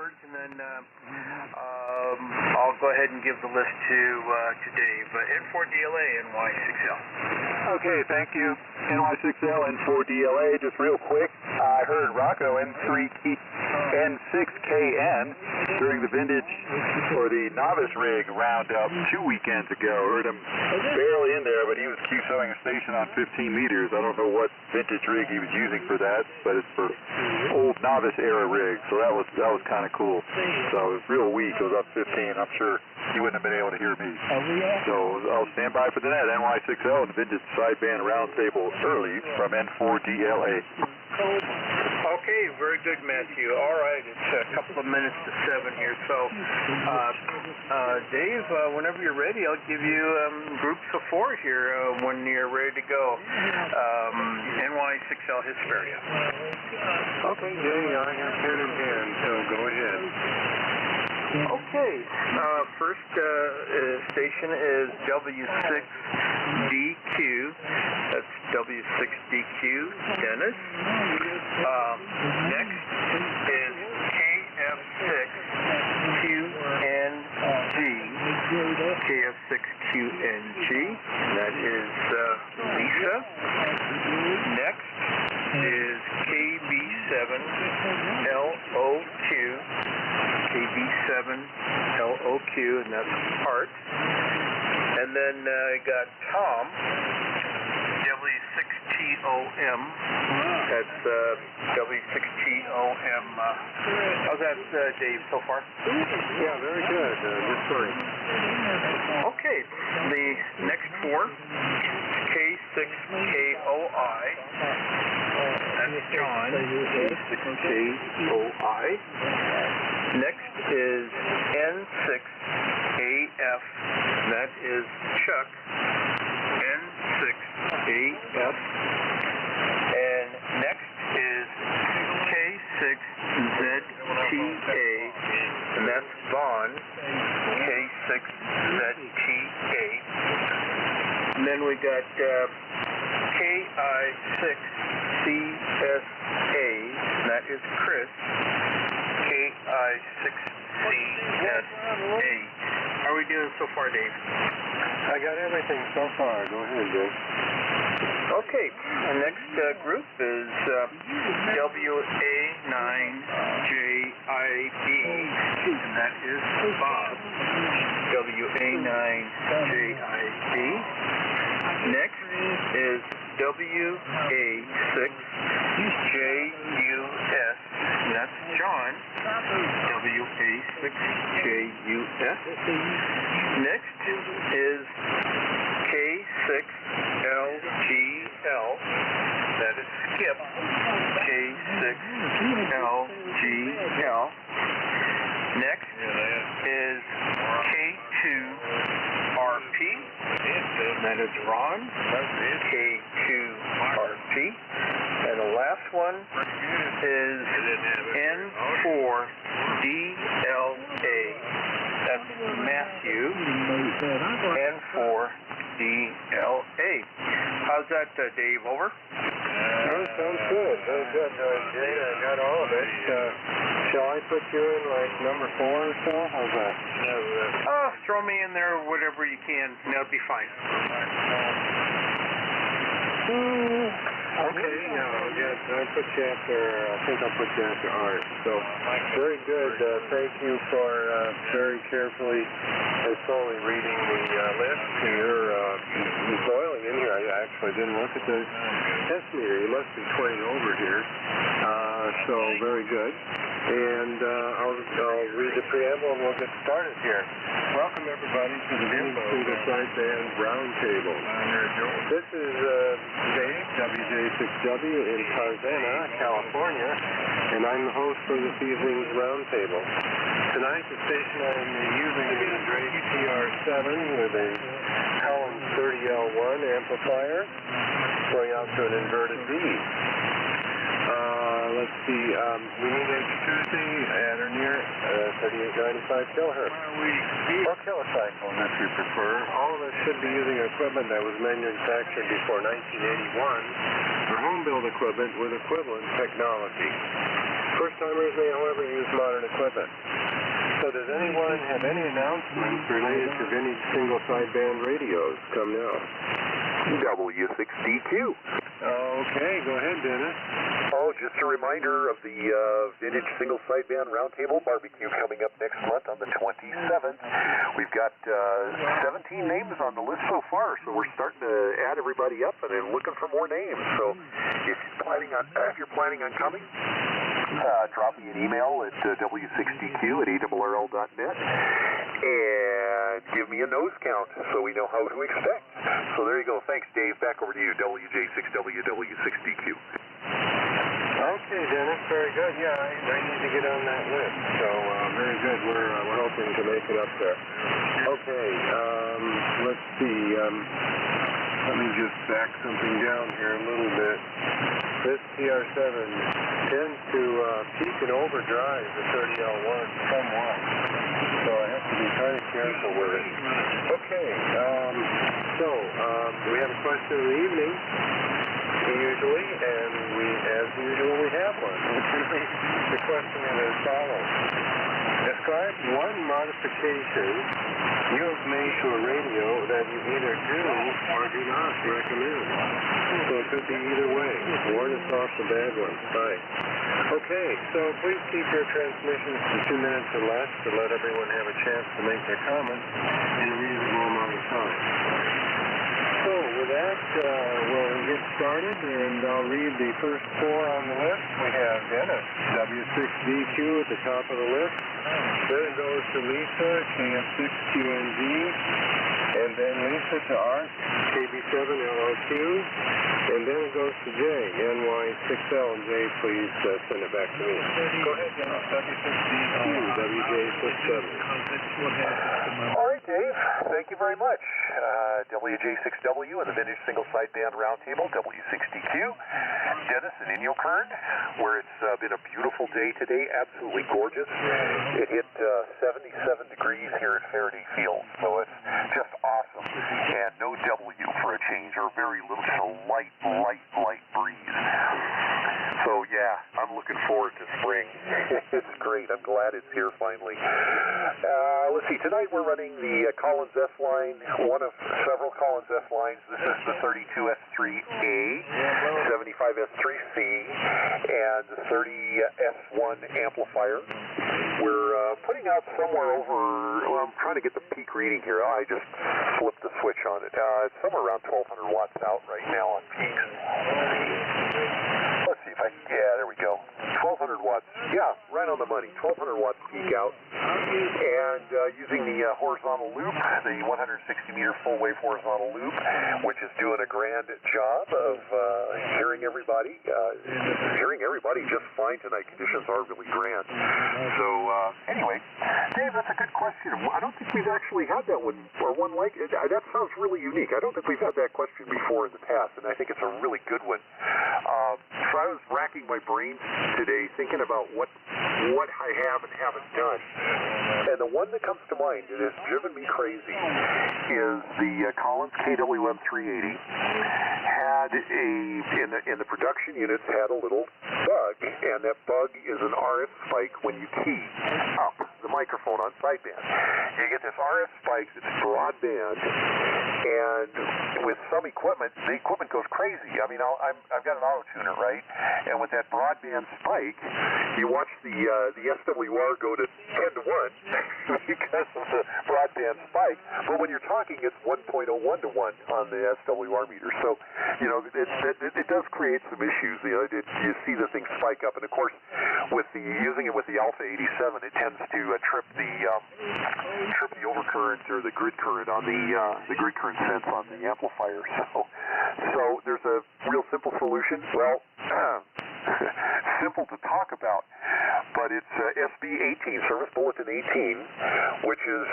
words, and then I'll go ahead and give the list to Dave. N4DLA, NY6L. Okay, thank you. NY6L, N4DLA. Just real quick, I heard Rocco N6KN during the vintage or the novice rig roundup 2 weekends ago. Heard him barely in there, but he was QSOing a station on 15 meters. I don't know what vintage rig he was using for that, but it's for old novice era rig, so that was kind of cool. So it was real weak. It was up 15. I'm sure he wouldn't have been able to hear me. So I'll stand by for the net. NY6L and vintage sideband roundtable early from N4DLA. Okay, very good, Matthew. All right, it's a couple of minutes to 7 here. So, Dave, whenever you're ready, I'll give you groups of 4 here when you're ready to go. NY6L Hesperia. Okay, Jay, I have pen in hand, so go ahead. Okay, first station is W6DQ. That's W6DQ, Dennis. Next is KF6QNG. KF6QNG. That is Lisa. Next is KB7LOQ. KB7LOQ, and that's Art. And then I got Tom, W6TOM. That's W6TOM. How's that, Dave, so far? Yeah, very good. Just fine. Okay, the next 4, K6KOI. That's John, K6KOI. Next is N6AF. That is Chuck, N6AF. And next is K6ZTA, and that's Vaughn, K6ZTA. And then we got KI6CSA, and that is Chris, KI6CSA. How are we doing so far, Dave? I got everything so far. Go ahead, Jay. Okay, the next group is WA9JIB, and that is Bob, WA9JIB. Next is WA6JUS, and that's John, WA6JUS. Next is K6LGL, that is Skip, K6LGL. Next is K2RP, that is Ron, K2RP. And the last one is N4DLA, that's Matthew, N4DLA. How's that, Dave? Over? Sounds good. Very good, Jay. I got all of it. Shall I put you in like number 4 or so? How's that? Throw me in there, whatever you can. That'll be fine. Okay, I'll put you after, I think I'll put you after Art. So, very good. Thank you for very carefully and slowly reading the list. You're boiling in here. I actually didn't look at the test meter. You must be 20 over here. So, very good. And I'll read the preamble and we'll get started here. Welcome, everybody, to the Sideband Roundtable. This is Dave, WJ6W, in Tarzana, California, and I'm the host for this evening's roundtable. Tonight, the station I'm using is a Drake TR7 with a Collins 30L1 amplifier going out to an inverted V. Let's see, we need it Tuesday at or near 3895 kilohertz. Or kilocycle, if you prefer. All of us should be using equipment that was manufactured before 1981, or home-built equipment with equivalent technology. First First-timers may, however, use modern equipment. So does anyone have any announcements related to vintage single-sideband radios? Come now. W6DQ. Okay, go ahead, Dennis. Oh, just a reminder of the Vintage Single Sideband Roundtable Barbecue coming up next month on the 27th. We've got 17 names on the list so far, so we're starting to add everybody up and then looking for more names. So if you're planning on coming, drop me an email at w6dq@arrl.net and give me a nose count so we know how to expect. So there you go. Thanks, Dave. Back over to you, WJ6W, W6DQ. Okay, Dennis, very good. Yeah, I need to get on that list. So, very good. We're hoping to make it up there. Okay, let's see. Let me just back something down here a little bit. This TR7 tends to peak and overdrive the 30L1 somewhat. So I have to be kind of careful with it. Okay, so we have a question in the evening. Usually, and as usual, we have one. The question is as follows. Describe one modification you have made to a radio that you either do or do not recommend. So it could be either way. Warn us off the bad ones. Bye. Okay, so please keep your transmissions to 2 minutes or less to let everyone have a chance to make their comments in a reasonable amount of time. So with that, we'll get started, and I'll read the first 4 on the list. We have Dennis, W6DQ at the top of the list. Then it goes to Lisa, KF6QNG, and then Lisa to Art, KB7LOQ, and then it goes to Jay, NY6L, and Jay, please send it back to me. Go ahead, Dennis, W6DQ, WJ67. All right, Dave. Thank you very much. WJ6W and the Vintage Single Sideband Roundtable, W6DQ. Dennis in Inyokern, where it's been a beautiful day today, absolutely gorgeous. It hit 77 degrees here at Faraday Field, so it's just awesome. And no W for a change, or very little, just a light breeze. So yeah, I'm looking forward to spring. It's great. I'm glad it's here finally. Let's see, tonight we're running the Collins S line, one of several Collins S lines. This is the 32S3A, 75S3C, and the 30S1 amplifier. We're putting out somewhere over, well, I'm trying to get the peak reading here. I just flipped the switch on it. It's somewhere around 1,200 watts out right now on peaks. Let's see if I can, yeah, there we go. 1,200 watts. Yeah, right on the money. 1,200 watts peak out. And using the horizontal loop, the 160-meter full-wave horizontal loop, which is doing a grand job of hearing everybody. Hearing everybody just fine tonight. Conditions are really grand. So, anyway, Dave, that's a good question. I don't think we've actually had that one, or one like it. That sounds really unique. I don't think we've had that question before in the past, and I think it's a really good one. So I was racking my brains today thinking about what I have and haven't done. And the one that comes to mind that has driven me crazy is the Collins KWM 380 had in the production units had a little bug, and that bug is an RF spike when you key up the microphone on sideband. You get this RF spike that's broadband, and with some equipment, the equipment goes crazy. I mean, I've got an auto tuner, right? And with that broadband spike, you watch the SWR go to 10 to 1 because of the broadband spike. But when you're talking, it's 1.01 to 1 on the SWR meter. So, you know, it does create some issues. You know, you see the thing spike up, and of course, with using it with the Alpha 87, it tends to trip the overcurrent or the grid current on the grid current sense on the amplifier. So there's a real simple solution. Well, simple to talk about, but it's SB 18, Service Bulletin 18, which is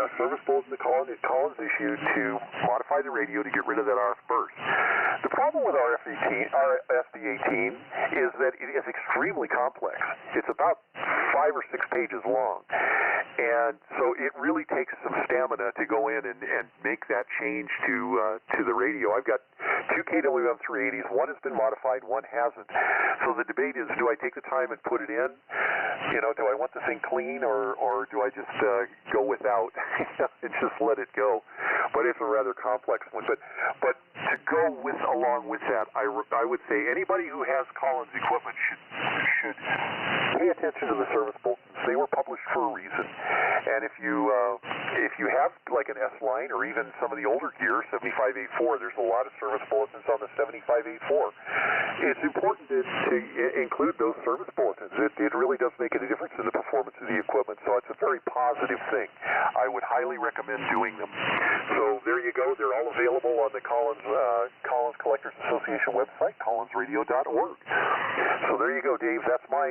a service bulletin that Collins issued to modify the radio to get rid of that RF burst. The problem problem with our FD18 is that it is extremely complex. It's about 5 or 6 pages long. And so it really takes some stamina to go in and make that change to the radio. I've got 2 KWM 380s. One has been modified, one hasn't. So the debate is, do I take the time and put it in? You know, do I want the thing clean, or do I just go without and just let it go? But it's a rather complex one. But to go along with that, I would say anybody who has Collins equipment should pay attention to the service bulletins. They were published for a reason. And if you have like an S-line or even some of the older gear, 7584, there's a lot of service bulletins on the 7584. It's important to include those service bulletins. It really does make a difference in the performance of the equipment, so it's a very positive thing. I would highly recommend doing them. So there you go. They're all available on the Collins Collectors Association website, collinsradio.org. So there you go, Dave. That's my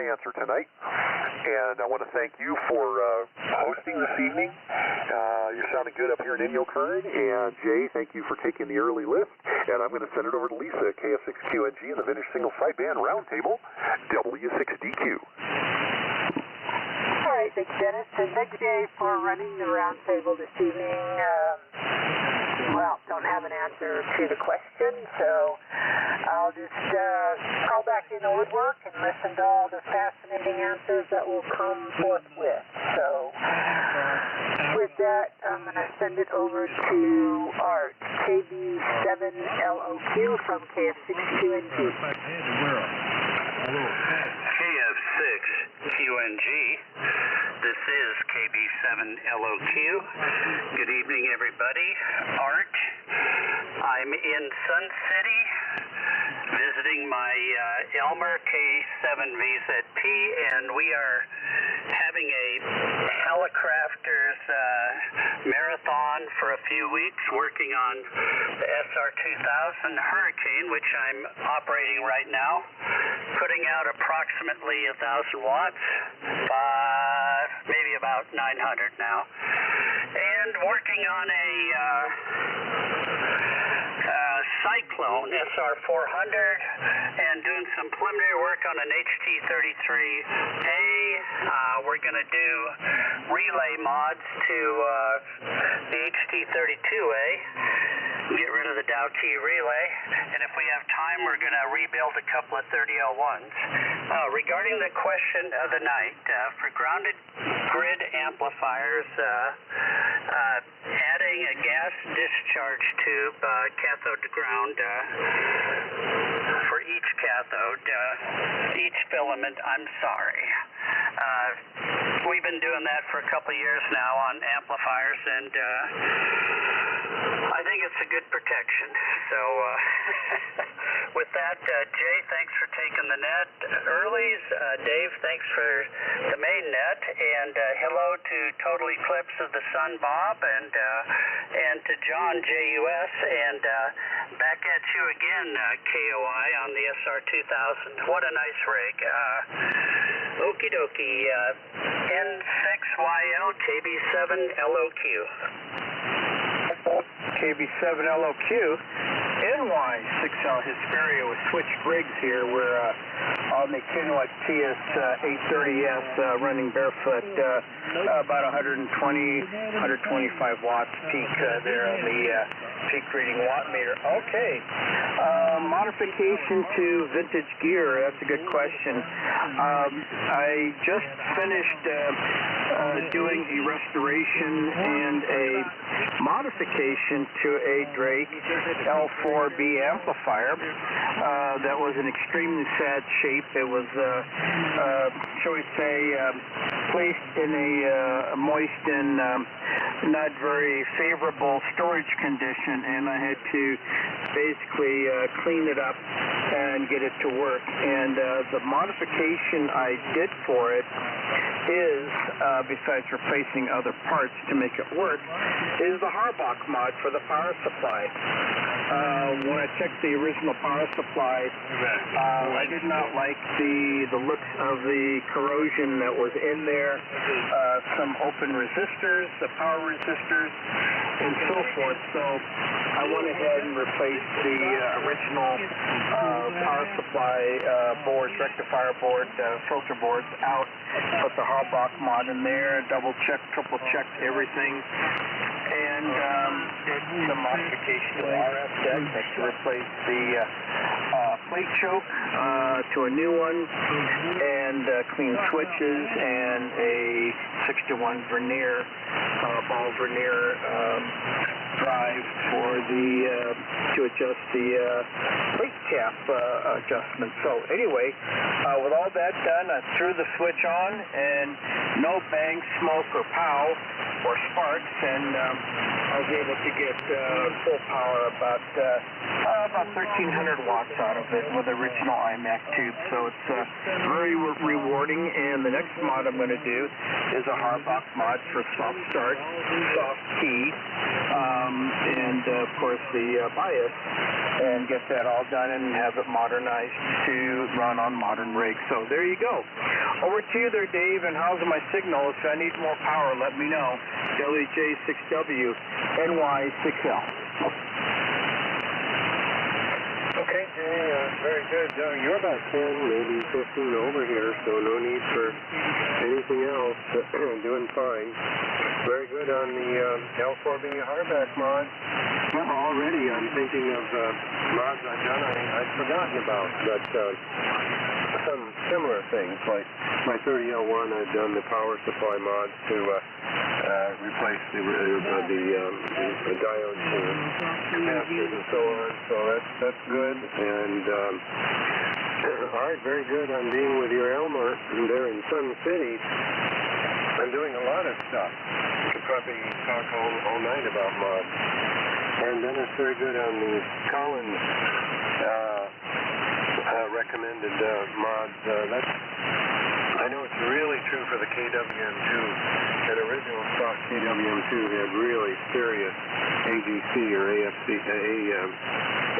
answer tonight. And I want to thank you for hosting this evening. You're sounding good up here in Inyokern. And Jay, thank you for taking the early list. And I'm going to send it over to Lisa at KF6QNG and the Vintage Single Sideband Roundtable, W6DQ. All right, thanks, Dennis. And thanks, Jay, for running the roundtable this evening. Well, don't have an answer to the question, so I'll just crawl back in the woodwork and listen to all the fascinating answers that will come forthwith. So with that, I'm going to send it over to Art, KB7LOQ from KF6QNG. KF6QNG, this is KB7LOQ. Good evening, everybody. Art, I'm in Sun City visiting my Elmer K7VZP, and we are having a Helicrafters marathon for a few weeks, working on the SR2000 Hurricane, which I'm operating right now, putting out approximately 1,000 watts, maybe about 900 now, and working on a Cyclone SR400 and doing some preliminary work on an HT33A. We're going to do relay mods to the HT32A, get rid of the Dow key relay, and if we have time, we're going to rebuild a couple of 30L1s. Regarding the question of the night, for grounded grid amplifiers, adding a gas discharge tube, cathode to ground, for each cathode, each filament, I'm sorry. We've been doing that for a couple of years now on amplifiers, and I think it's a good protection. So with that, Jay, thanks for taking the net earlies. Dave, thanks for the main net, and hello to Total Eclipse of the Sun, Bob, and to John JUS, and back at you again, KOI on the SR2000. What a nice rig. Okie dokie. N6YL KB7LOQ. KB7LOQ, NY6L Hesperia with switched rigs here. We're on the Kennewick TS830S running barefoot, about 120, 125 watts peak there on the peak reading watt meter. Okay, modification to vintage gear, that's a good question. I just finished doing a restoration and a modification to a Drake L4B amplifier that was in extremely sad shape. It was, shall we say, placed in a moist and not very favorable storage condition, and I had to basically clean it up and get it to work. And the modification I did for it is, besides replacing other parts to make it work, is the Harbach mod for the power supply. when I checked the original power supply, I did not like the looks of the corrosion that was in there, some open resistors, the power resistors, and so forth. So I went ahead and replaced the original power supply boards, rectifier board, filter boards out, put the Harbach mod in there, double-checked, triple-checked everything, and did some modification to the RF deck to replace the plate choke to a new one, and clean switches, and a 61 vernier, ball vernier drive for the to adjust the plate cap adjustment. So anyway, with all that done, I threw the switch on, and no bang, smoke, or pow, or sparks, and I was able to get full power, about 1,300 watts out of it with original iMac tube. So it's very rewarding. And the next mod I'm going to do is a Harbach mod for soft start, soft key, and of course the bias, and get that all done and have it modernized to run on modern rigs. So there you go. Over to you there, Dave, and how's my signal? If I need more power, let me know. WJ6W, NY6L. Okay, Jay, very good. You're about 10, maybe 15 over here, so no need for anything else. Doing fine. Very good on the L4B hardback mod. Well, already I'm thinking of mods I've done I'd forgotten about, but some similar things, like my 30L1, I've done the power supply mods to replace the diodes and capacitors and so on, so that's good. And all right, very good on being with your Elmer there in Sun City. I'm doing a lot of stuff. We could probably talk all night about mods. And then it's very good on the Collins recommended mods. I know it's really true for the KWM2. That original stock KWM2 had really serious AGC or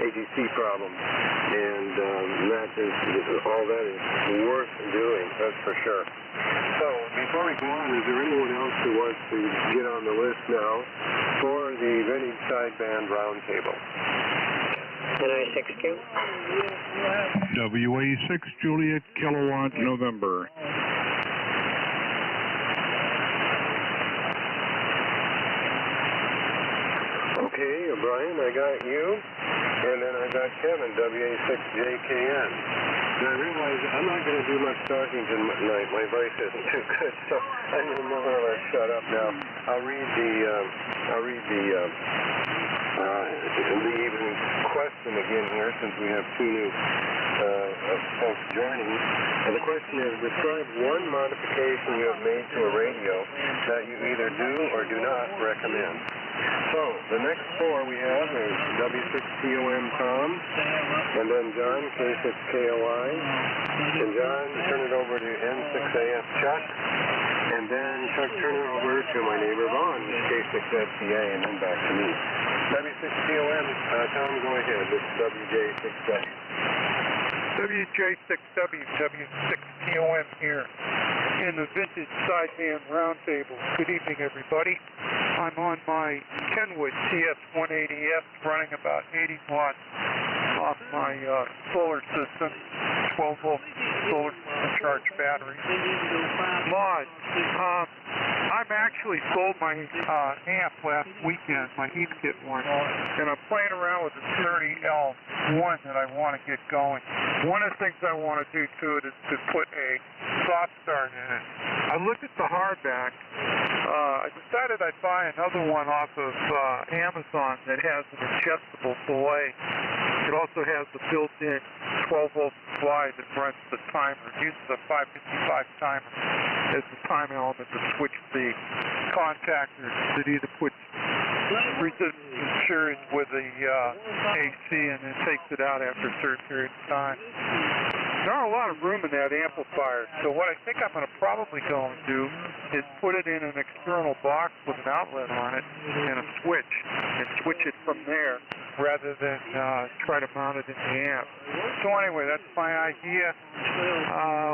AGC problems, and all that is worth doing, that's for sure. So, before we go on, is there anyone else who wants to get on the list now for the Vintage Sideband Roundtable? NI6Q. WA6 Juliet Kilowatt November. Okay, Brian, I got you, and then I got Kevin, WA6JKN. And I realize I'm not going to do much talking tonight. My voice isn't too good, so I'm going to more or less shut up now. I'll read the evening question again here, since we have two new folks joining. And the question is, describe one modification you have made to a radio that you either do or do not recommend. So, the next four we have is W6TOM Tom, and then John, K6KOI, and John, turn it over to N6AF Chuck, and then Chuck, turn it over to my neighbor Vaughn, K6FCA, and then back to me. W6TOM, Tom, go ahead. This is WJ6W. WJ6W, W6TOM here in the Vintage Sideband Roundtable. Good evening, everybody. I'm on my Kenwood TS180S running about 80 watts off my solar system, 12-volt solar charged battery. Mods. I've actually sold my amp last weekend, my Heathkit one, and I'm playing around with the 30L1 that I want to get going. One of the things I want to do to it is to put a soft start in it. I looked at the hardback. I decided I'd buy another one off of Amazon that has an adjustable delay. It also has the built-in 12-volt supply that runs the timer. It uses a 555 timer as the time element to switch the contactors that either puts resistance and series with the AC and then takes it out after a certain period of time. There's not a lot of room in that amplifier, so what I think I'm going to probably go and do is put it in an external box with an outlet on it and a switch, and switch it from there rather than try to mount it in the amp. So anyway, that's my idea.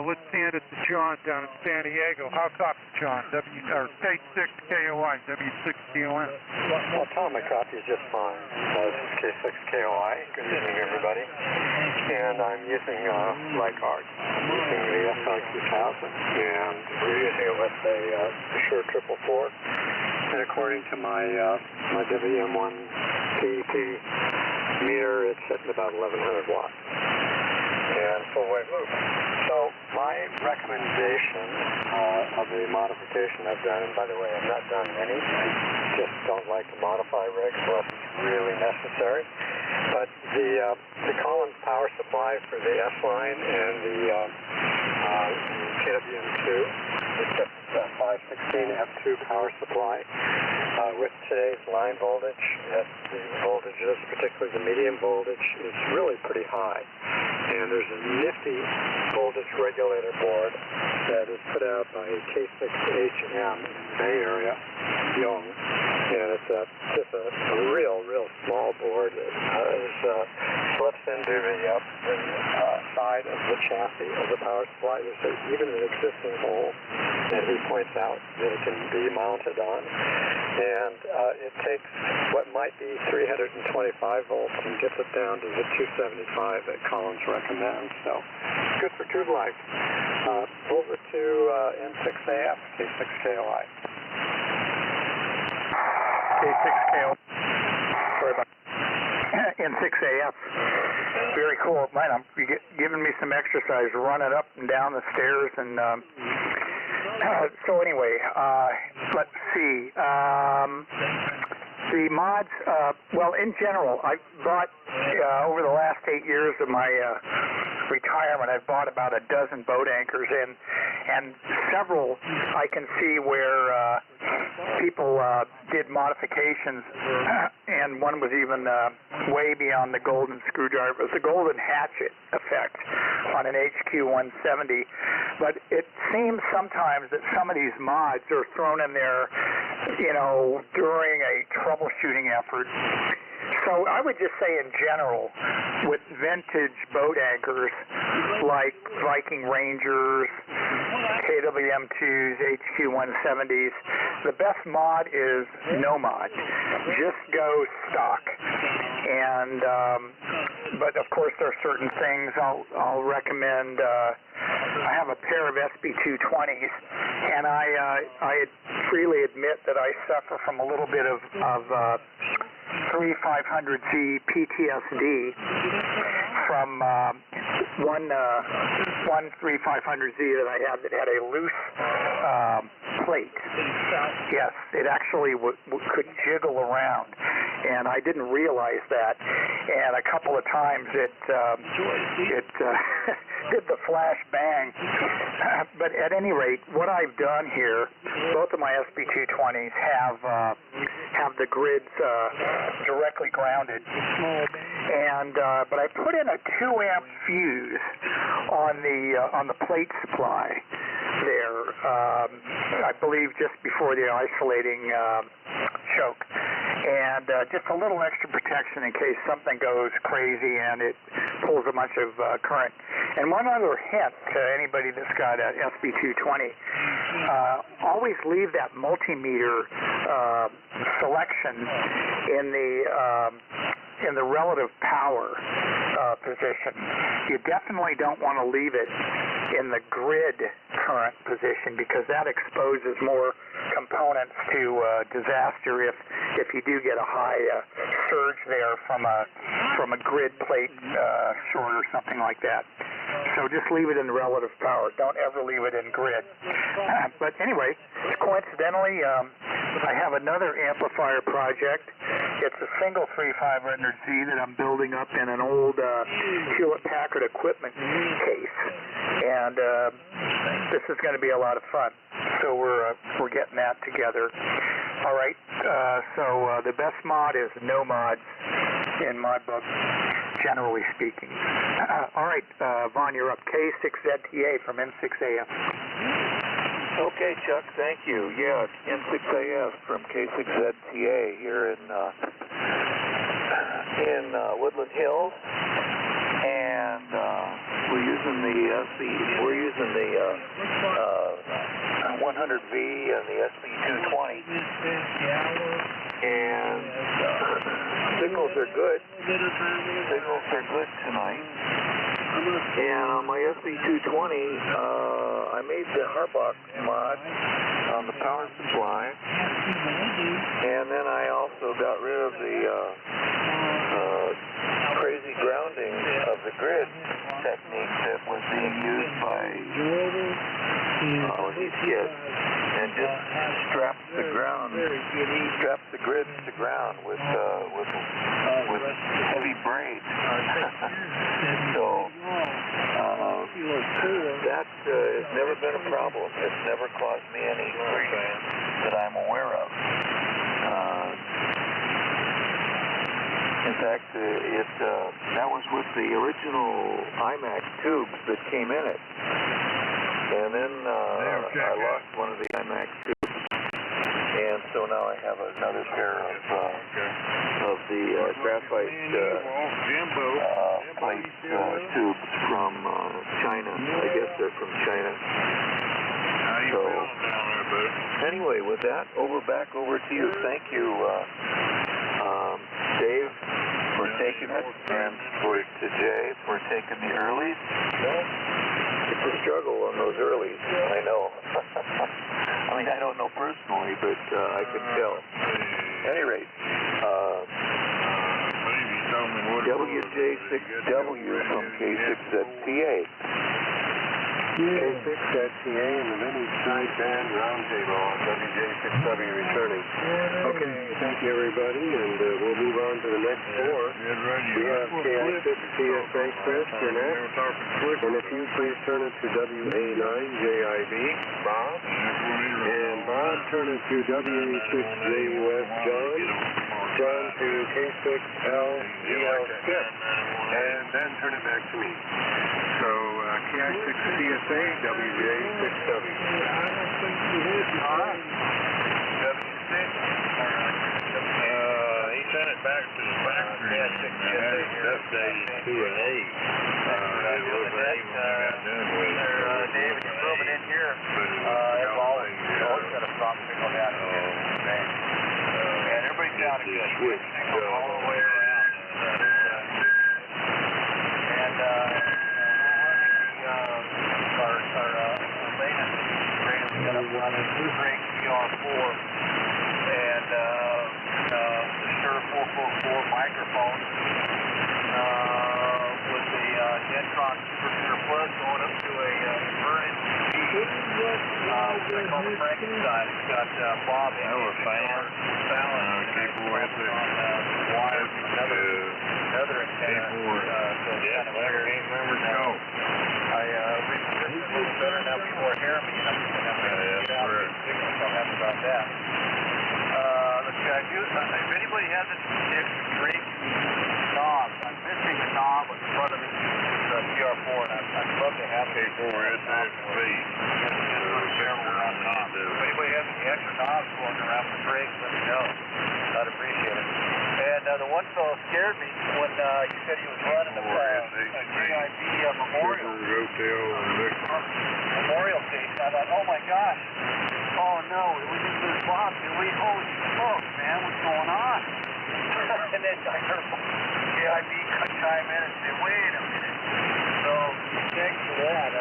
Let's hand it to John down in San Diego. How copy, John? K6KOI, W6DOM. Well, Tom, my copy is just fine. This is K6KOI. Good evening, everybody. And I'm using Leichhardt. I'm using the SR2000, and we're using it with a Shure 444. And according to my my WM1 PEP meter, it's sitting about 1100 watts. And full wave loop. So my recommendation of the modification I've done, and by the way, I've not done many, I just don't like to modify rigs unless it's really necessary. But the Collins power supply for the S-line and the KWM2, it's just a 516 F2 power supply. With today's line voltage, the voltages, particularly the medium voltage, is really pretty high. And there's a nifty voltage regulator board that is put out by K6HM in the Bay Area, Young. And it's just a real small board that slips into the side of the chassis of the power supply. There's even an existing hole that he points out that it can be mounted on. And it takes what might be 325 volts and gets it down to the 275 that Collins recommends. So good for tube life. Over to N6AF, K6KOI. K6KO. Sorry about N6AF. Very cool. Man, you're giving me some exercise running up and down the stairs. And so anyway, let's see. The mods, well, in general, I bought, over the last 8 years of my retirement, I've bought about a dozen boat anchors, and several I can see where people did modifications, and one was even way beyond the golden screwdriver. It was the golden hatchet effect on an HQ 170, but it seems sometimes that some of these mods are thrown in there, during a troubleshooting effort. So I would just say in general, with vintage boat anchors like Viking Rangers, KWM2s, HQ 170s, the best mod is no mod. Just go stock. And but of course there are certain things I'll recommend. I have a pair of SB220s, and I freely admit that I suffer from a little bit of 3500Z PTSD from one 3500Z that I had that had a loose plate. Yes, it actually could jiggle around, and I didn't realize that. And a couple of times it did the flash bang. But at any rate, what I've done here, both of my SB220s have the grids directly grounded, and but I put in a 2-amp fuse on the plate supply there. I believe just before the isolating choke, and just a little extra protection in case something goes crazy and it pulls a bunch of current. And one other hint to anybody that's got an SB220, always leave that multimeter selection in the relative power position. You definitely don't want to leave it in the grid current position, because that exposes more components to disaster if you do get a high surge there from a grid plate short or something like that. So just leave it in relative power. Don't ever leave it in grid. But anyway, coincidentally, I have another amplifier project. It's a single 3500Z that I'm building up in an old Hewlett-Packard equipment case, and this is going to be a lot of fun. So we're getting that together. All right. So the best mod is no mods in my book, generally speaking. All right, Vaughn, you're up. K6ZTA from N6AF. Okay, Chuck, thank you. Yeah, N6AF from K6ZTA here in in Woodland Hills, and we're using the 100V and the SB 220, and signals are good. Signals are good tonight. And on my SB 220, I made the Harbach mod on the power supply, and then I also got rid of the crazy grounding of the grid technique that was being used by these kids, and just strapped the grids to ground with heavy braids. So that has never been a problem. It's never caused me any grief that I'm aware of. In fact, that was with the original IMAX tubes that came in it. And then I lost one of the IMAX tubes. And so now I have another pair of the graphite plate tubes from China. I guess they're from China. So anyway, with that, back over to you. Thank you, Dave, for taking it, and to Jay for taking the earlies. It's a struggle on those earlies, I know. I mean, I don't know personally, but I can tell. At any rate, WJ6W from K6ZTA. K6ZTA and the mini sideband roundtable on WJ6W returning. Okay, thank you everybody, and we'll move on to the next four. We have KI6TSA Chris, you're next. And if you please turn it to WA9JIB, Bob. And Bob, turn it to WA6JUS, John. John to K6LGL Skip. And then turn it back to me. So, KI6TSA, WJ6W. He sent it back to the factory. Updated to an 8. David, you're moving in here. It's always got a strong signal down here. And everybody's down a good signal all the way around. And we're running our latest rate. We got up on a Drake VR4 and the Shure 444 microphone with the Dentron Super Shure Plus going up to a inverted speed. What I call the Frankenstein. It's got Bob in wires, another antenna. I repositioned a little better now before Harriman. I'm happy about that. If anybody has an extra Drake knob, I'm missing a knob in front of this PR4, and I'd love to have it. K4 SSB. If anybody has any extra knobs floating around for Drake, let me know. I'd appreciate it. And the one fellow scared me when you said he was running a JIB Memorial station. I thought, oh my gosh. Oh no, we didn't lose Bob, did we? Holy smokes, man, what's going on? And then I heard JIB chime in and say, wait a minute. So, thanks for that,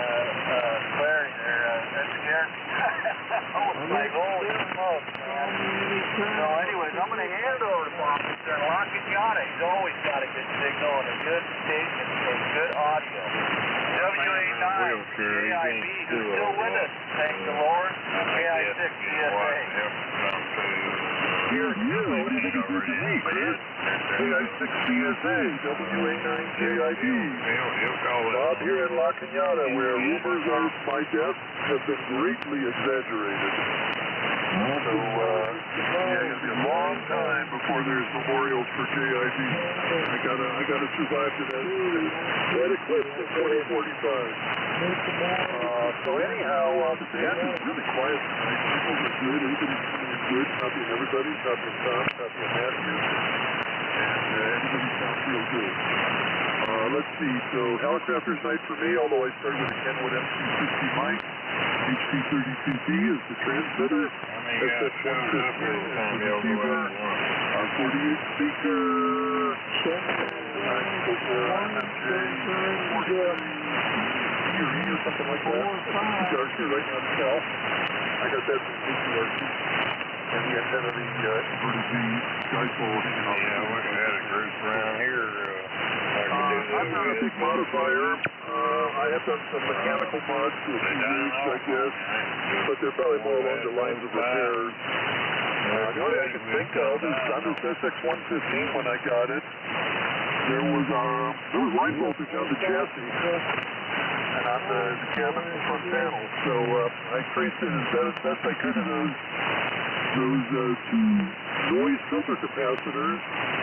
clarity there. That scared me. I was like, holy smokes, man. So anyways, I'm going to hand it over to Bob there in La Cunada. He's always got a good signal and a good station and good audio. WA9, KIB, who's still with us, thank the Lord. KI6TSA. Here too, KI6TSA, WA9JIB. Bob here in La Cunada, where rumors of my death have been greatly exaggerated. So, it's be a long time before there's memorials for KIB. I gotta survive to that eclipse of 2045. So anyhow, the band is really quiet tonight. People are good, everybody's good, copying everybody, copying Tom, copying Matthew. everybody sounds real good. Let's see, so helicopter's night for me, although I started with a Kenwood MC60 mic. HC32D is the transmitter. SS115 is the receiver. 48 speaker. Or something like that. Darcy right now to tell. I got that from CQRC. And the antenna, the inverted V dipole hanging off. Yeah, I wish I had a group around here. I'm not a big modifier. I have done some mechanical mods to a few weeks, I guess. But they're probably more along the lines of repairs. The only I can think of is on this SX115 when I got it, there was line voltage on the chassis. And on the cabin and front panel. So I traced it as best I could to those two noise filter capacitors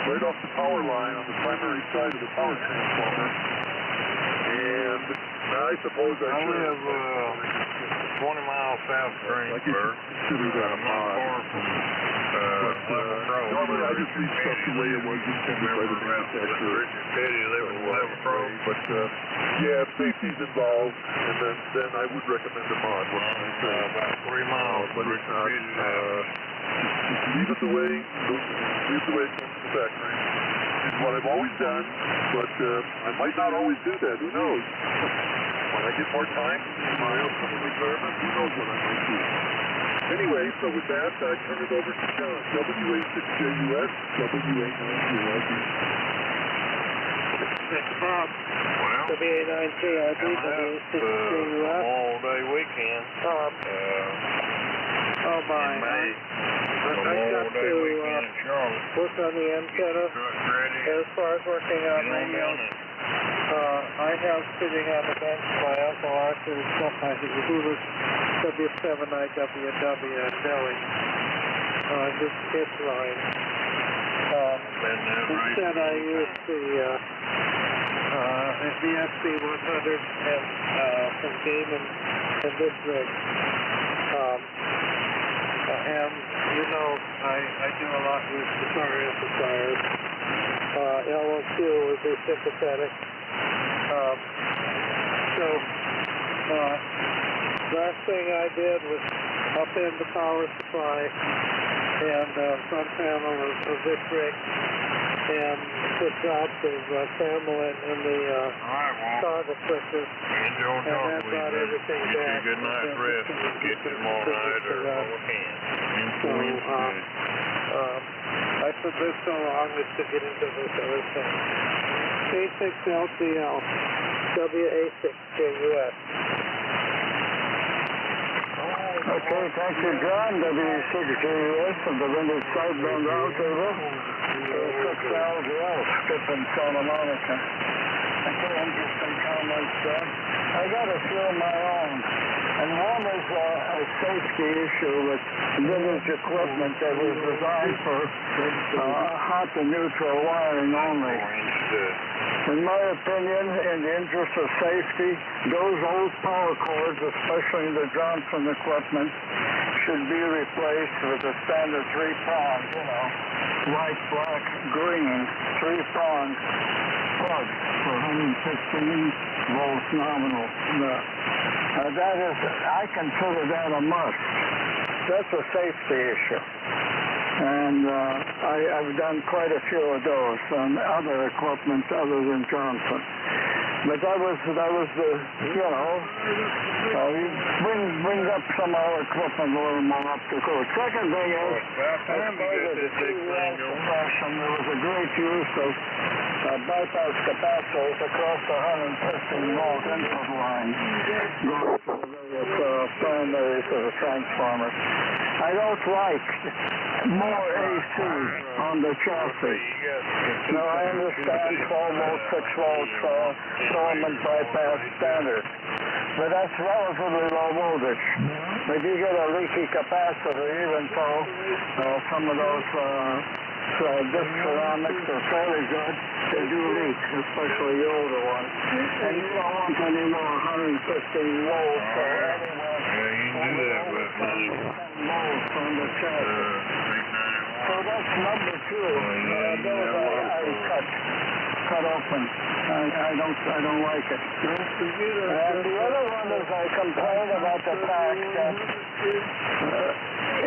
right off the power line on the primary side of the power transformer. And I suppose I should live 20 miles south of Greensburg. Consider that a mod. Normally I just leave stuff the way it was intended by the manufacturer. But yeah, if safety's involved, and then I would recommend a mod. About 3 miles. But it's not. Just leave it the way it comes to the factory. It's what I've always done, but I might not always do that. Who knows? When I get more time, my upcoming retirement, who knows what I might do. Anyway, so with that, I turn it over to John. WA6JUS, WA9JLB. Mr. Bob. Well, WA9JLB, WA6JUS. all-day weekend. Bob. Oh my. I got to work on the antenna. As far as working on radios, I have sitting on the bench my Uncle Arthur's Hoover's W7IWW in Delhi. Just hit line. Instead I used the SB100 and from Game and this rig. And you know, I do a lot with guitar amplifiers. LO2 is a sympathetic. Last thing I did was upend the power supply and front panel of this rig and put drops of Camelin in the toggle switches, and that brought everything back. Get a good night's rest and get tomorrow night or all we can. So I put this so long as to get into this other thing. K6LCL, WA6JUS. Okay, thank you, John. W6JUS of the Vintage Sideband Roundtable. 6LGL, Skip in Santa Monica. Okay, interesting comments, John. I got a few of my own. And one is a safety issue with vintage equipment that was designed for hot and neutral wiring only. In my opinion, in the interest of safety, those old power cords, especially the Johnson equipment, should be replaced with a standard three-pronged, white, black, green, three-pronged plug for 115 volts nominal. That is, I consider that a must. That's a safety issue. And I've done quite a few of those on other equipment other than Johnson. But that was the, you bring up some of our equipment a little more up to code. Second thing is, there was a great use of bypass capacitors across the 115 volt input line going to the various primaries of the transformers. I don't like more AC on the chassis. Now I understand 12 volt, 6 volt filament bypass standard, but that's relatively low voltage. If you get a leaky capacitor, even though some of those disc ceramics are fairly good, they do leak, especially the older ones. And you don't want any more 115 volts or anywhere. Yeah, you can do that with volts on the chassis. So that's number two. cut open. I don't like it. And the other one is I complain about the fact that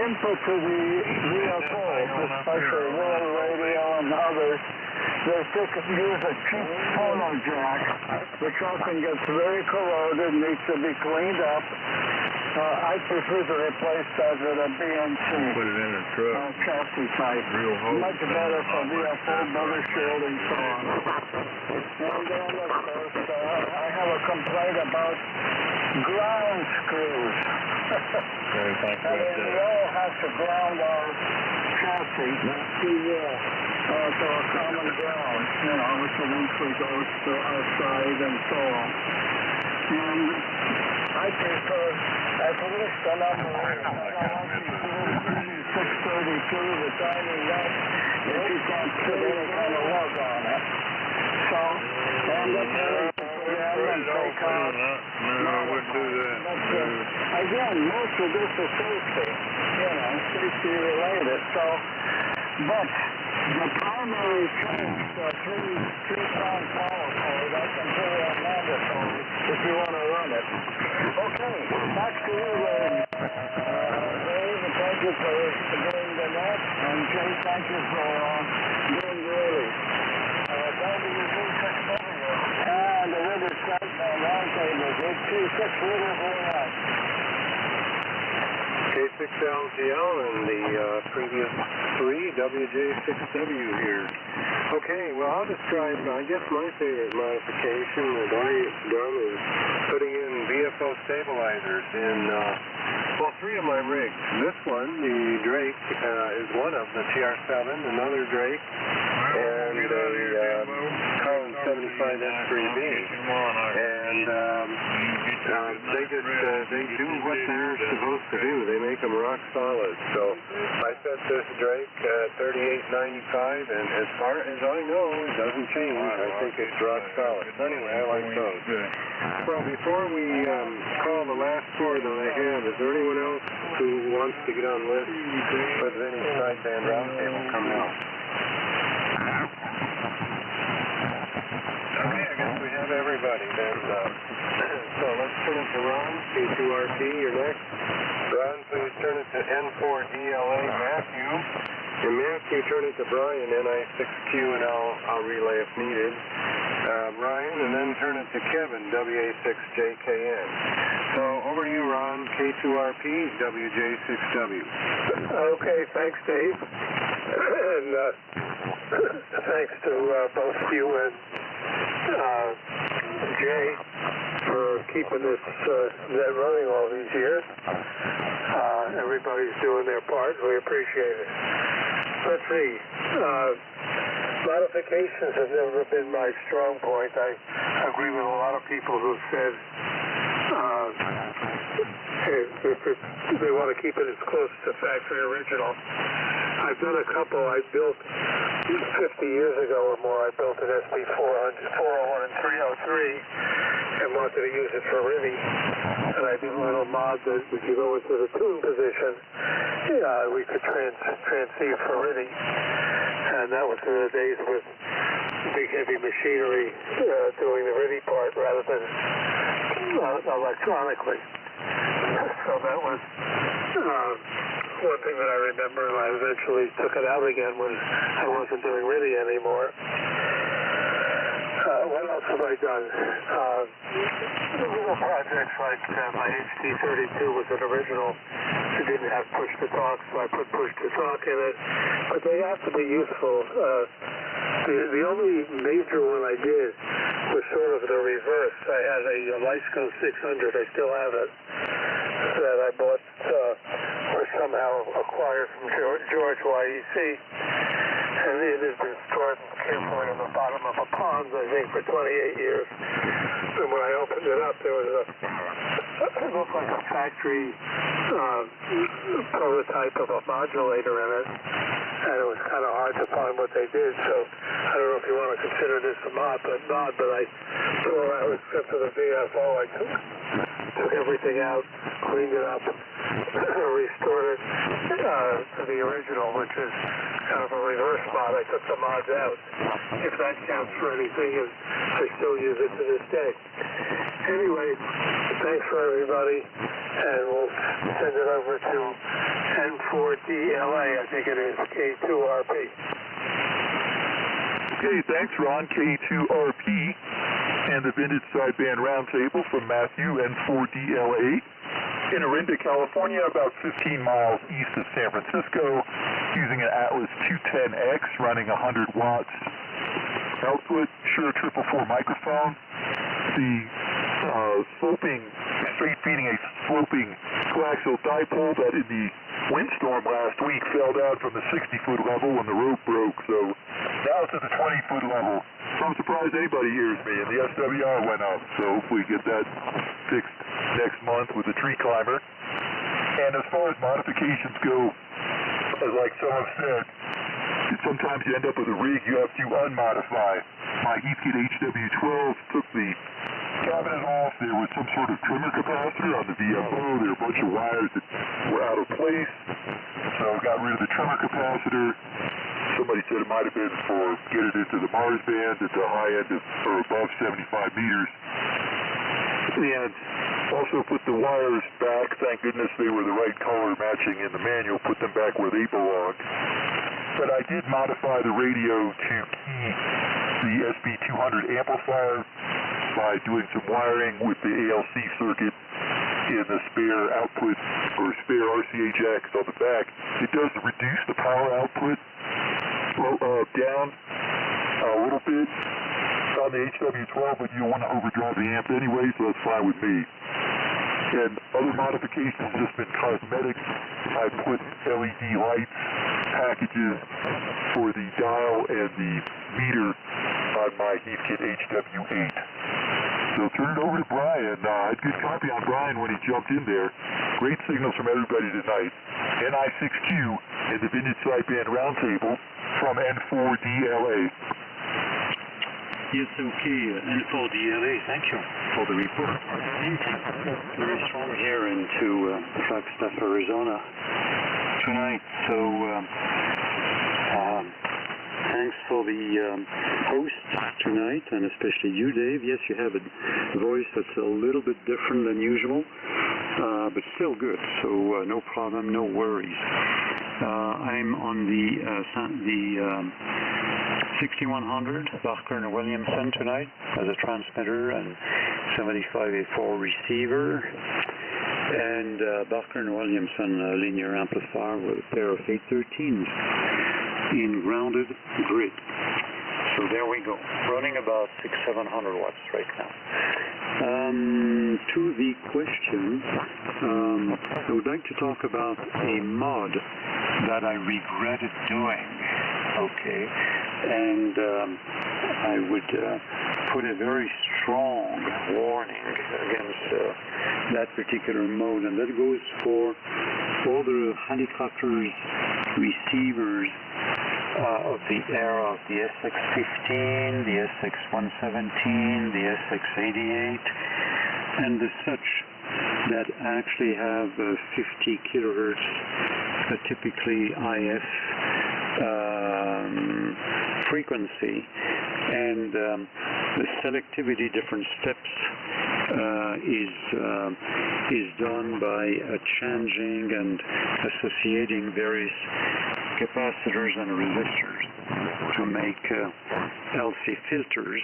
input to the VFOs, especially World Radio and others, they use a cheap phono jack, which often gets very corroded, needs to be cleaned up. I prefer to replace that with a BNC. Put it in a truck. Chassis type. Real hose. Much better for VFO, better shield, and so on. And then, of course, I have a complaint about ground screws. We all have to ground our chassis to a common ground, which eventually goes to outside and so on. And I prefer at least a number. I don't want you to do 632, the tiny nut, if you can't put any kind of lug on it. So, end up having to put in and take out. No, I wouldn't do that. Again, most of this is safety, safety related. So, but the primary change to a three-prong power cord, I consider that mandatory if you want to run it. Okay, back to you, Dave. Thank you for doing the net, and Jay, thank you for doing the release. And the river set and roundtable, 826 liters way out. K6LGL and the previous 3 WJ6W here. Okay, well, I'll describe, I guess my favorite modification that I've done is putting in VFO stabilizers in, 3 of my rigs. This one, the Drake, is one of the TR7, another Drake, and a Collins 75 S3B. And they do what they're supposed to do. They make them rock solid. So I set this Drake at 3895, and as far as I know, it doesn't change. I think it's rock solid. So anyway, I like those. Well, before we call the last four that I have, is there anyone else who wants to get on list for the Vintage Sideband Roundtable coming out? Okay, I guess we have everybody then. So let's turn it to Ron, K2RP, you're next. Ron, please turn it to N4DLA, Matthew. And Matthew, turn it to Brian, NI6Q, and I'll relay if needed. Ryan, and then turn it to Kevin, WA6JKN. So over to you, Ron, K2RP, WJ6W. Okay, thanks, Dave. And thanks to both you and Jay for keeping this net running all these years. Everybody's doing their part. We appreciate it. Let's see. Modifications have never been my strong point. I agree with a lot of people who said they want to keep it as close to factory original. I've done a couple. I built 50 years ago or more. I built an SB 401 and 303 and wanted to use it for Rinny. And I did a little mod that if you go into the tune position, we could transceive for Rinny. And that was in the days with big heavy machinery doing the Rinny part rather than electronically. So that was one thing that I remember, and I eventually took it out again when I wasn't doing Rinny anymore. What else have I done? Little projects like my HT32 was an original. It didn't have push-to-talk, so I put push-to-talk in it. But they have to be useful. The only major one I did was sort of the reverse. I had a Lysco 600, I still have it, that I bought or somehow acquired from George YEC. And it has been stored carefully on the bottom of a pond, I think, for 28 years. And when I opened it up, there was it looked like a factory prototype of a modulator in it. And it was kind of hard to find what they did. So I don't know if you want to consider this a mod, but I tore out, except for the VFO, I took everything out, cleaned it up, restored it to the original, which is kind of a reverse mod. I took the mods out, if that counts for anything, and I still use it to this day. Anyway, thanks for everybody, and we'll send it over to N4DLA, I think it is, K2RP. Okay, thanks, Ron, K2RP, and the Vintage Sideband Roundtable from Matthew, N4DLA, in Orinda, California, about 15 miles east of San Francisco, using an Atlas 210X, running 100 watts output, Shure 444 microphone. The straight-feeding a sloping coaxial dipole that in the windstorm last week fell down from the 60-foot level when the rope broke, so now it's at the 20-foot level. So I'm surprised anybody hears me, and the SWR went up, so hopefully we get that fixed next month with the tree climber. And as far as modifications go, as like some have said, sometimes you end up with a rig you have to unmodify. My Heathkit HW12 took the cabinet off. There was some sort of trimmer capacitor on the VFO. There were a bunch of wires that were out of place, so got rid of the trimmer capacitor. Somebody said it might have been for getting into the Mars band at the high end of, or above 75 meters. And also put the wires back. Thank goodness they were the right color matching in the manual. Put them back where they belong. But I did modify the radio to key the SB200 amplifier by doing some wiring with the ALC circuit in the spare output or spare RCA jacks on the back. It does reduce the power output down a little bit on the HW12, but you don't want to overdrive the amp anyway, so that's fine with me. And other modifications have just been cosmetic. I put LED lights packages for the dial and the meter on my Heathkit HW8. So turn it over to Brian. I had good copy on Brian when he jumped in there. Great signals from everybody tonight. NI6Q and the Vintage Sideband Roundtable from N4DLA. Yes, okay, N4DLA, thank you for the report. Very strong here into Flagstaff, Arizona tonight, so thanks for the host tonight, and especially you, Dave. Yes, you have a voice that's a little bit different than usual, but still good, so no problem, no worries. I'm on the 6100 Barker & Williamson tonight as a transmitter and 75A4 receiver, and Barker & Williamson linear amplifier with a pair of 813s in grounded grid. So there we go, running about 600-700 watts right now. To the question, I would like to talk about a mod that I regretted doing. Okay, and I would put a very strong warning against that particular mode, and that goes for all the helicopters, receivers of the era of the SX-15, the SX-117, the SX-88, and the such that actually have 50 kilohertz, typically IF frequency, and the selectivity different steps is done by changing and associating various capacitors and resistors to make LC filters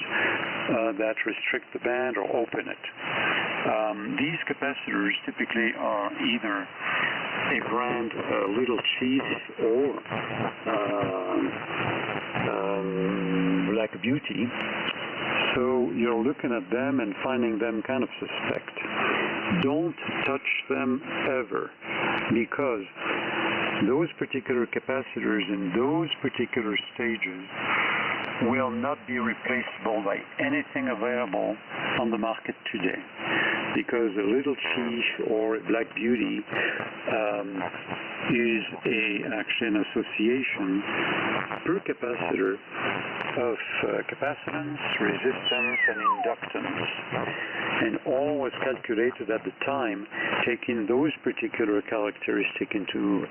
that restrict the band or open it. These capacitors typically are either a brand Little Cheese or Black Beauty. So you're looking at them and finding them kind of suspect. Don't touch them ever, because those particular capacitors in those particular stages will not be replaceable by anything available on the market today, because a Little Cheese or Black Beauty is actually an association per capacitor of capacitance, resistance, and inductance. And all was calculated at the time, taking those particular characteristics into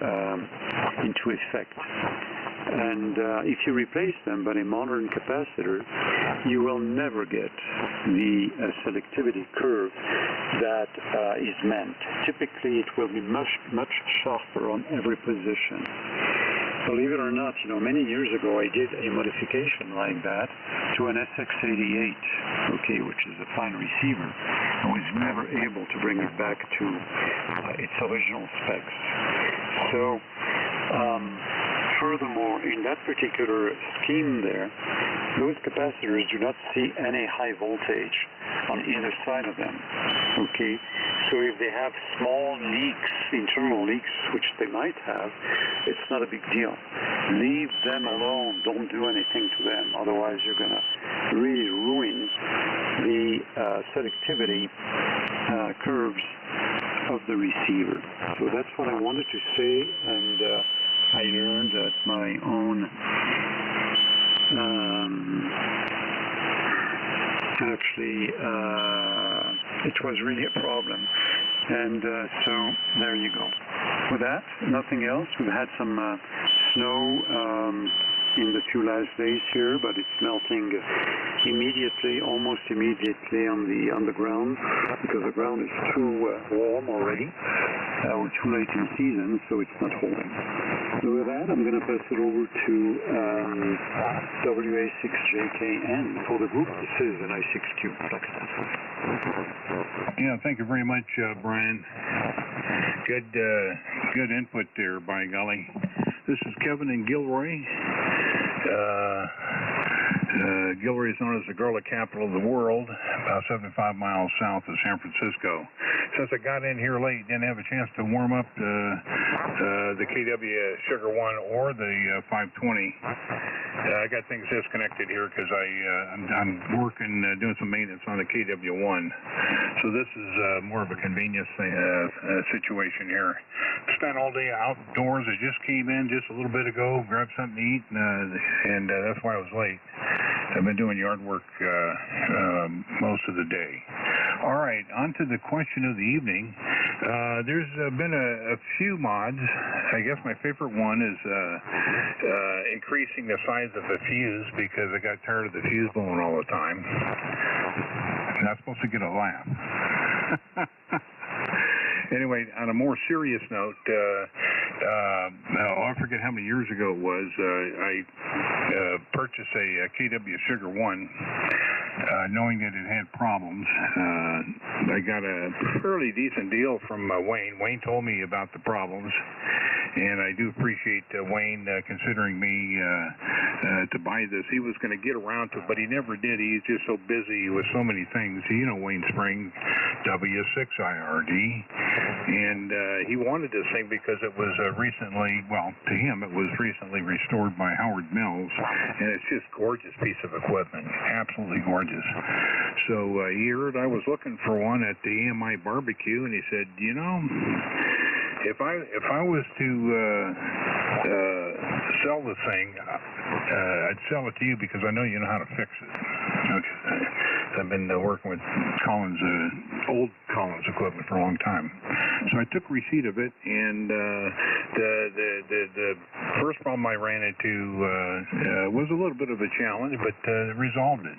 effect. And if you replace them by a modern capacitor, you will never get the selectivity curve that is meant. Typically, it will be much sharper on every position. Believe it or not, many years ago I did a modification like that to an SX88, okay, which is a fine receiver. I was never able to bring it back to its original specs. So, furthermore, in that particular scheme there, those capacitors do not see any high voltage on either side of them, okay? So if they have small leaks, internal leaks, which they might have, it's not a big deal. Leave them alone. Don't do anything to them. Otherwise, you're going to really ruin the selectivity curves of the receiver. So that's what I wanted to say, and I learned at my own it was really a problem. And so there you go. With that, nothing else. We've had some snow in the 2 last days here, but it's melting immediately, almost immediately on the ground, because the ground is too warm already. We're too late in season, so it's not holding. So with that, I'm going to pass it over to WA6JKN for the group. This is an I6Q Flagstaff. Yeah, thank you very much, Brian. Good input there, by golly. This is Kevin in Gilroy. Gilroy is known as the Garlic capital of the world, about 75 miles south of San Francisco. Since I got in here late, didn't have a chance to warm up the KW Sugar 1 or the 520. I got things disconnected here because I'm working, doing some maintenance on the KW1. So this is more of a convenience situation here. Spent all day outdoors. I just came in just a little bit ago, grabbed something to eat, and that's why I was late. I've been doing yard work most of the day. All right, on to the question of the evening. There's been a few mods. I guess my favorite one is increasing the size of the fuse, because I got tired of the fuse blowing all the time. I'm not supposed to get a laugh. Anyway, on a more serious note, I forget how many years ago it was, I purchased a KW Sugar 1, knowing that it had problems. I got a fairly decent deal from Wayne. Wayne told me about the problems, and I do appreciate Wayne considering me to buy this. He was going to get around to it, but he never did. He's just so busy with so many things. You know Wayne Spring, W6IRD, and he wanted this thing because it was recently, well, to him, it was recently restored by Howard Mills, and it's just a gorgeous piece of equipment, absolutely gorgeous. So he heard I was looking for one at the AMI barbecue, and he said, you know, if I was to sell the thing, I'd sell it to you because I know you know how to fix it. Okay. I've been working with Collins, old Collins equipment for a long time. So I took receipt of it, and the first problem I ran into was a little bit of a challenge, but resolved it.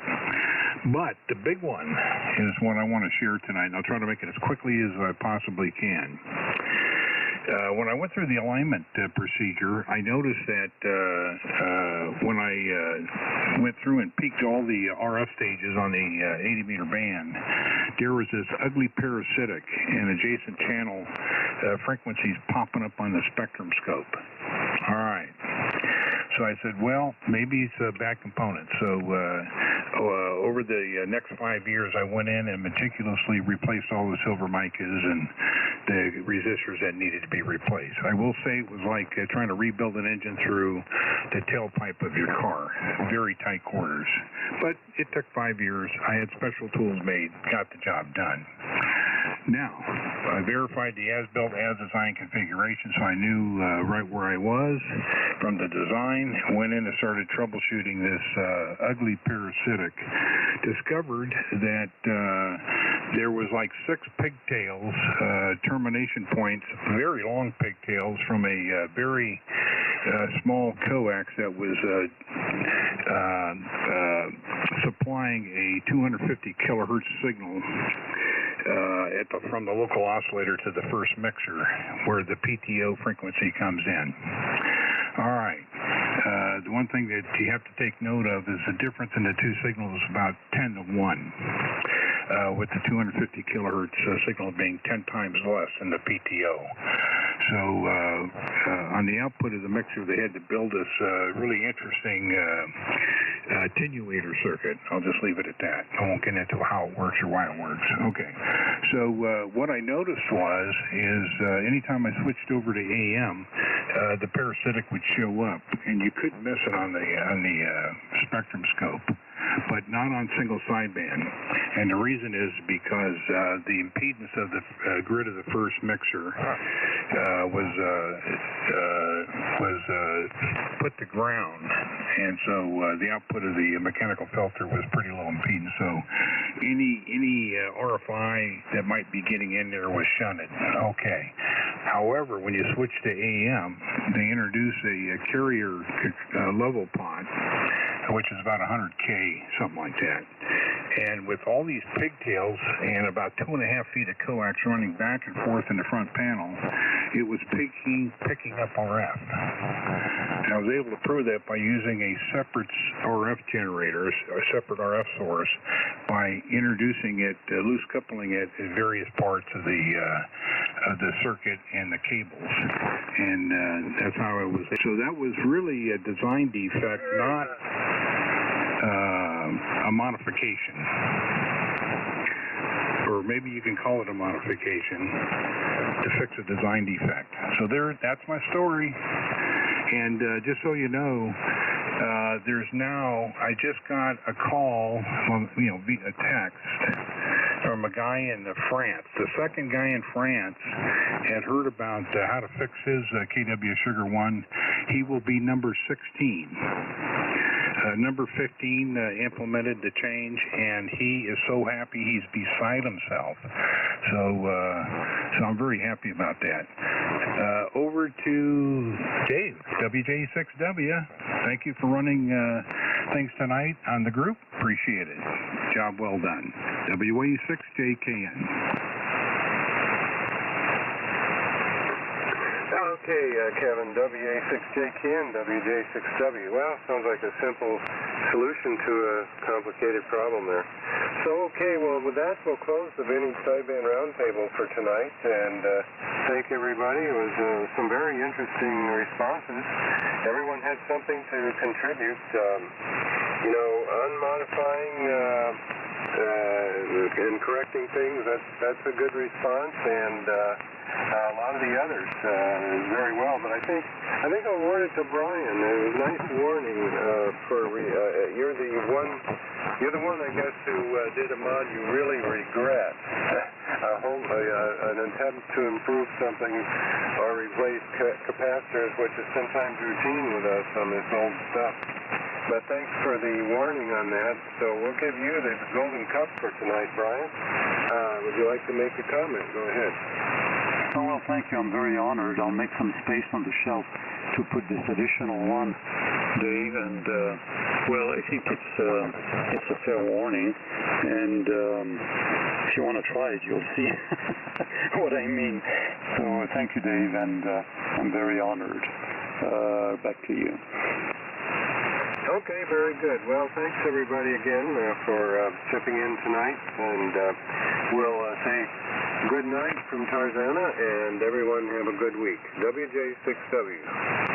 But the big one is what I want to share tonight, and I'll try to make it as quickly as I possibly can. When I went through the alignment procedure, I noticed that when I went through and peaked all the RF stages on the 80-meter band, there was this ugly parasitic and adjacent channel frequencies popping up on the spectrum scope. All right. So I said, well, maybe it's a bad component. So over the next 5 years, I went in and meticulously replaced all the silver micas and the resistors that needed to be replaced. I will say it was like trying to rebuild an engine through the tailpipe of your car. Very tight quarters. But it took 5 years. I had special tools made, got the job done. Now, I verified the as-built, as-designed configuration, so I knew right where I was from the design. Went in and started troubleshooting this ugly parasitic. Discovered that there was like 6 pigtails, termination points, very long pigtails from a very small coax that was supplying a 250 kilohertz signal from the local oscillator to the first mixer, where the PTO frequency comes in. All right. The one thing that you have to take note of is the difference in the two signals is about 10 to 1, with the 250 kilohertz signal being 10 times less than the PTO. So on the output of the mixer, they had to build this really interesting attenuator circuit. I'll just leave it at that. I won't get into how it works or why it works. Okay. So what I noticed is anytime I switched over to AM, the parasitic would show up, and you couldn't miss it on the spectrum scope, but not on single sideband. And the reason is because the impedance of the grid of the first mixer was put to ground, and so the output of the mechanical filter was pretty low impedance. So any RFI that might be getting in there was shunted. Okay. However, when you switch to AM, they introduce a carrier level pod, which is about 100K, something like that. And with all these pigtails and about 2.5 feet of coax running back and forth in the front panel, it was picking up RF. And I was able to prove that by using a separate RF generator, a separate RF source, by introducing it, loose coupling it in various parts of the circuit and the cables. And that's how it was. So that was really a design defect, not a modification, or maybe you can call it a modification to fix a design defect. So that's my story. And just so you know, I just got a call, a text from a guy in France. The second guy in France had heard about how to fix his KW Sugar 1. He will be number 16. Number 15 implemented the change, and he is so happy he's beside himself. So I'm very happy about that. Over to Dave, WJ6W. Thank you for running things tonight on the group. Appreciate it. Job well done. WA6JKN. Okay, Kevin, WA6JKN, WJ6W. Well, sounds like a simple solution to a complicated problem there. So, okay, well, with that, we'll close the Vintage Sideband Roundtable for tonight, and thank everybody. It was some very interesting responses. Everyone had something to contribute. Unmodifying and correcting things, that's a good response, and a lot of the others very well. But I think I'll award it to Brian. It was a nice warning you're the one, I guess, who did a mod you really regret. An attempt to improve something or replace capacitors, which is sometimes routine with us on this old stuff. But thanks for the warning on that. So we'll give you the golden cup for tonight, Brian. Would you like to make a comment? Go ahead. Oh, well, thank you. I'm very honored. I'll make some space on the shelf to put this additional one, Dave. And well, I think it's a fair warning. And if you want to try it, you'll see what I mean. So thank you, Dave, and I'm very honored. Back to you. Okay, very good. Well, thanks everybody again for chipping in tonight, and we'll say good night from Tarzana, and everyone have a good week. WJ6W.